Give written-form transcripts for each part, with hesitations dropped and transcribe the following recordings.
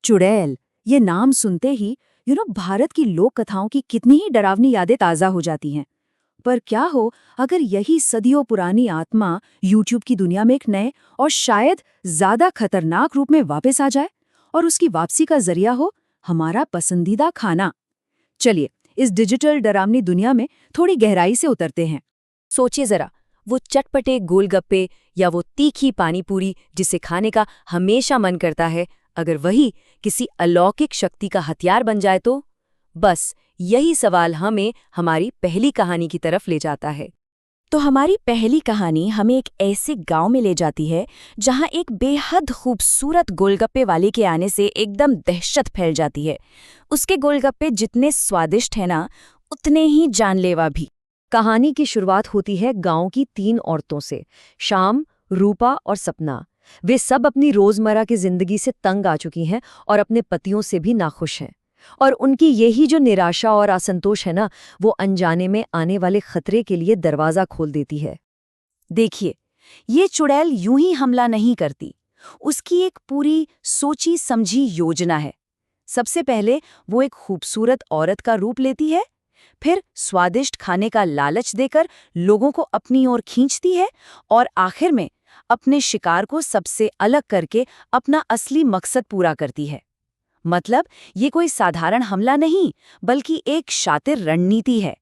चुड़ैल, ये नाम सुनते ही भारत की लोक कथाओं की कितनी ही डरावनी यादें ताज़ा हो जाती हैं। पर क्या हो अगर यही सदियों पुरानी आत्मा यूट्यूब की दुनिया में एक नए और शायद ज्यादा खतरनाक रूप में वापस आ जाए, और उसकी वापसी का जरिया हो हमारा पसंदीदा खाना। चलिए इस डिजिटल डरावनी दुनिया में थोड़ी गहराई से उतरते हैं। सोचिए जरा, वो चटपटे गोलगप्पे या वो तीखी पानीपुरी जिसे खाने का हमेशा मन करता है, अगर वही किसी अलौकिक शक्ति का हथियार बन जाए तो? बस यही सवाल हमें हमारी पहली कहानी की तरफ ले जाता है। तो हमारी पहली कहानी हमें एक ऐसे गांव में ले जाती है जहां एक बेहद खूबसूरत गोलगप्पे वाले के आने से एकदम दहशत फैल जाती है। उसके गोलगप्पे जितने स्वादिष्ट हैं ना, उतने ही जानलेवा भी। कहानी की शुरुआत होती है गांव की 3 औरतों से, शाम, रूपा और सपना। वे सब अपनी रोजमर्रा की जिंदगी से तंग आ चुकी हैं और अपने पतियों से भी नाखुश हैं। और उनकी यही जो निराशा और असंतोष है ना, वो अनजाने में आने वाले खतरे के लिए दरवाजा खोल देती है। देखिए, ये चुड़ैल यूं ही हमला नहीं करती। उसकी एक पूरी सोची समझी योजना है। सबसे पहले वो एक खूबसूरत औरत का रूप लेती है, फिर स्वादिष्ट खाने का लालच देकर लोगों को अपनी ओर खींचती है, और आखिर में अपने शिकार को सबसे अलग करके अपना असली मकसद पूरा करती है। मतलब ये कोई साधारण हमला नहीं, बल्कि एक शातिर रणनीति है।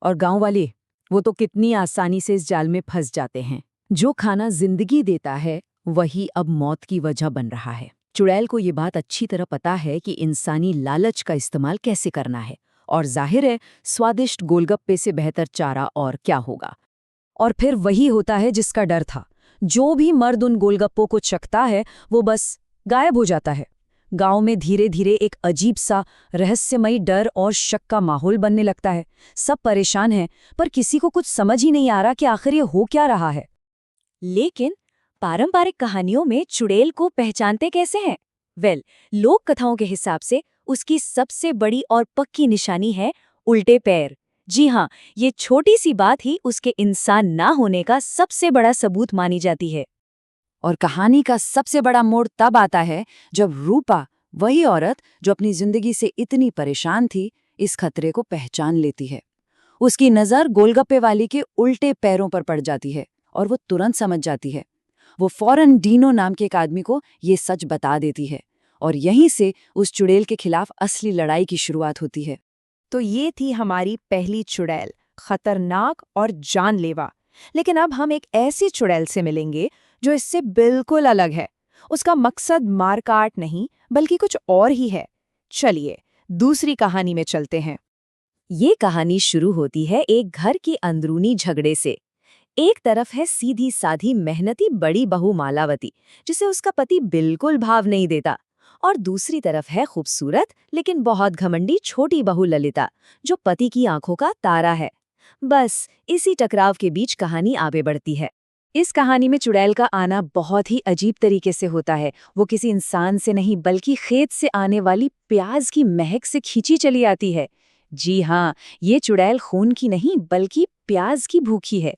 और गांव वाले, वो तो कितनी आसानी से इस जाल में फंस जाते हैं। जो खाना जिंदगी देता है वही अब मौत की वजह बन रहा है। चुड़ैल को ये बात अच्छी तरह पता है कि इंसानी लालच का इस्तेमाल कैसे करना है, और जाहिर है स्वादिष्ट गोलगप्पे से बेहतर चारा और क्या होगा। और फिर वही होता है जिसका डर था। जो भी मर्द उन गोलगप्पों को चखता है वो बस गायब हो जाता है। गांव में धीरे धीरे एक अजीब सा रहस्यमयी डर और शक का माहौल बनने लगता है। सब परेशान हैं, पर किसी को कुछ समझ ही नहीं आ रहा कि आखिर ये हो क्या रहा है। लेकिन पारंपरिक कहानियों में चुड़ैल को पहचानते कैसे हैं? लोक कथाओं के हिसाब से उसकी सबसे बड़ी और पक्की निशानी है उल्टे पैर। जी हाँ, ये छोटी सी बात ही उसके इंसान ना होने का सबसे बड़ा सबूत मानी जाती है। और कहानी का सबसे बड़ा मोड़ तब आता है जब रूपा, वही औरत जो अपनी जिंदगी से इतनी परेशान थी, इस खतरे को पहचान लेती है। उसकी नज़र गोलगप्पे वाली के उल्टे पैरों पर पड़ जाती है और वो तुरंत समझ जाती है। वो फौरन डीनो नाम के एक आदमी को ये सच बता देती है, और यहीं से उस चुड़ैल के खिलाफ असली लड़ाई की शुरुआत होती है। तो ये थी हमारी पहली चुड़ैल, खतरनाक और जानलेवा। लेकिन अब हम एक ऐसी चुड़ैल से मिलेंगे जो इससे बिल्कुल अलग है। उसका मकसद मारकाट नहीं, बल्कि कुछ और ही है। चलिए दूसरी कहानी में चलते हैं। ये कहानी शुरू होती है एक घर के अंदरूनी झगड़े से। एक तरफ है सीधी साधी मेहनती बड़ी बहू मालावती, जिसे उसका पति बिल्कुल भाव नहीं देता, और दूसरी तरफ है खूबसूरत लेकिन बहुत घमंडी छोटी बहू ललिता, जो पति की आंखों का तारा है। बस इसी टकराव के बीच कहानी आगे बढ़ती है। इस कहानी में चुड़ैल का आना बहुत ही अजीब तरीके से होता है। वो किसी इंसान से नहीं, बल्कि खेत से आने वाली प्याज की महक से खींची चली आती है। जी हाँ, ये चुड़ैल खून की नहीं, बल्कि प्याज की भूखी है।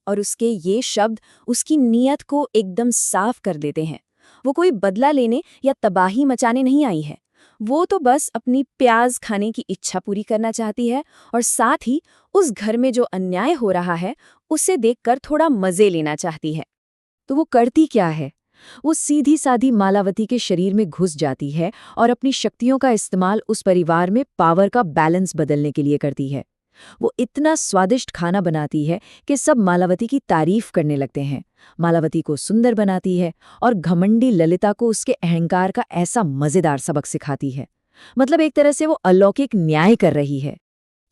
और उसके ये शब्द उसकी नीयत को एकदम साफ कर देते हैं। वो कोई बदला लेने या तबाही मचाने नहीं आई है। वो तो बस अपनी प्याज खाने की इच्छा पूरी करना चाहती है, और साथ ही उस घर में जो अन्याय हो रहा है उसे देखकर थोड़ा मजे लेना चाहती है। तो वो करती क्या है? वो सीधी साधी मालावती के शरीर में घुस जाती है और अपनी शक्तियों का इस्तेमाल उस परिवार में पावर का बैलेंस बदलने के लिए करती है। वो इतना स्वादिष्ट खाना बनाती है कि सब मालावती की तारीफ करने लगते हैं। मालावती को सुंदर बनाती है और घमंडी ललिता को उसके अहंकार का ऐसा मजेदार सबक सिखाती है। मतलब एक तरह से वो अलौकिक न्याय कर रही है।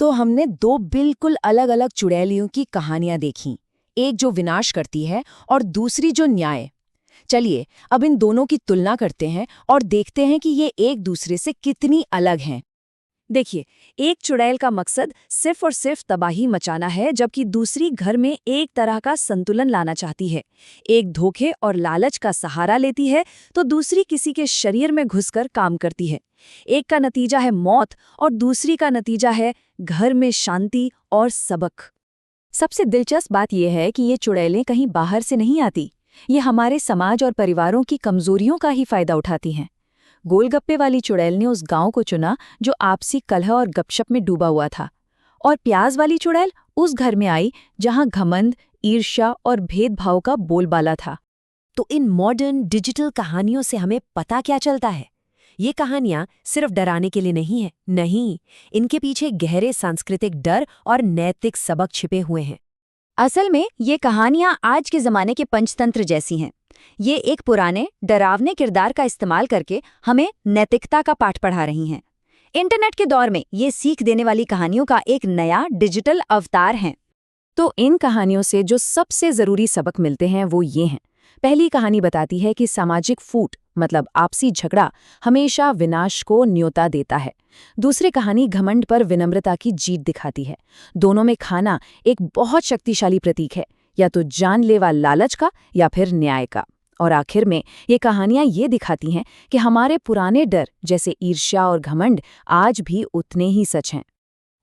तो हमने 2 बिल्कुल अलग अलग चुड़ैलियों की कहानियां देखीं, एक जो विनाश करती है और दूसरी जो न्याय। चलिए अब इन दोनों की तुलना करते हैं और देखते हैं कि ये एक दूसरे से कितनी अलग हैं। देखिए, एक चुड़ैल का मकसद सिर्फ और सिर्फ तबाही मचाना है, जबकि दूसरी घर में एक तरह का संतुलन लाना चाहती है। एक धोखे और लालच का सहारा लेती है, तो दूसरी किसी के शरीर में घुसकर काम करती है। एक का नतीजा है मौत और दूसरी का नतीजा है घर में शांति और सबक। सबसे दिलचस्प बात यह है कि ये चुड़ैलें कहीं बाहर से नहीं आती। ये हमारे समाज और परिवारों की कमजोरियों का ही फायदा उठाती हैं। गोलगप्पे वाली चुड़ैल ने उस गांव को चुना जो आपसी कलह और गपशप में डूबा हुआ था, और प्याज वाली चुड़ैल उस घर में आई जहां घमंड, ईर्ष्या और भेदभाव का बोलबाला था। तो इन मॉडर्न डिजिटल कहानियों से हमें पता क्या चलता है? ये कहानियां सिर्फ डराने के लिए नहीं है, नहीं, इनके पीछे गहरे सांस्कृतिक डर और नैतिक सबक छिपे हुए हैं। असल में ये कहानियां आज के जमाने के पंचतंत्र जैसी हैं। ये एक पुराने डरावने किरदार का इस्तेमाल करके हमें नैतिकता का पाठ पढ़ा रही हैं। इंटरनेट के दौर में ये सीख देने वाली कहानियों का एक नया डिजिटल अवतार है। तो इन कहानियों से जो सबसे जरूरी सबक मिलते हैं वो ये हैं। पहली कहानी बताती है कि सामाजिक फूट मतलब आपसी झगड़ा हमेशा विनाश को न्योता देता है। दूसरी कहानी घमंड पर विनम्रता की जीत दिखाती है। दोनों में खाना एक बहुत शक्तिशाली प्रतीक है, या तो जानलेवा लालच का या फिर न्याय का। और आखिर में ये कहानियां ये दिखाती हैं कि हमारे पुराने डर जैसे ईर्ष्या और घमंड आज भी उतने ही सच हैं।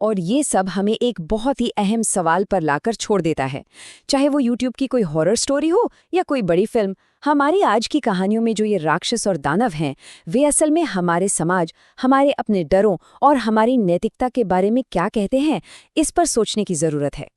और ये सब हमें एक बहुत ही अहम सवाल पर लाकर छोड़ देता है। चाहे वो YouTube की कोई हॉरर स्टोरी हो या कोई बड़ी फिल्म, हमारी आज की कहानियों में जो ये राक्षस और दानव हैं, वे असल में हमारे समाज, हमारे अपने डरों और हमारी नैतिकता के बारे में क्या कहते हैं, इस पर सोचने की ज़रूरत है।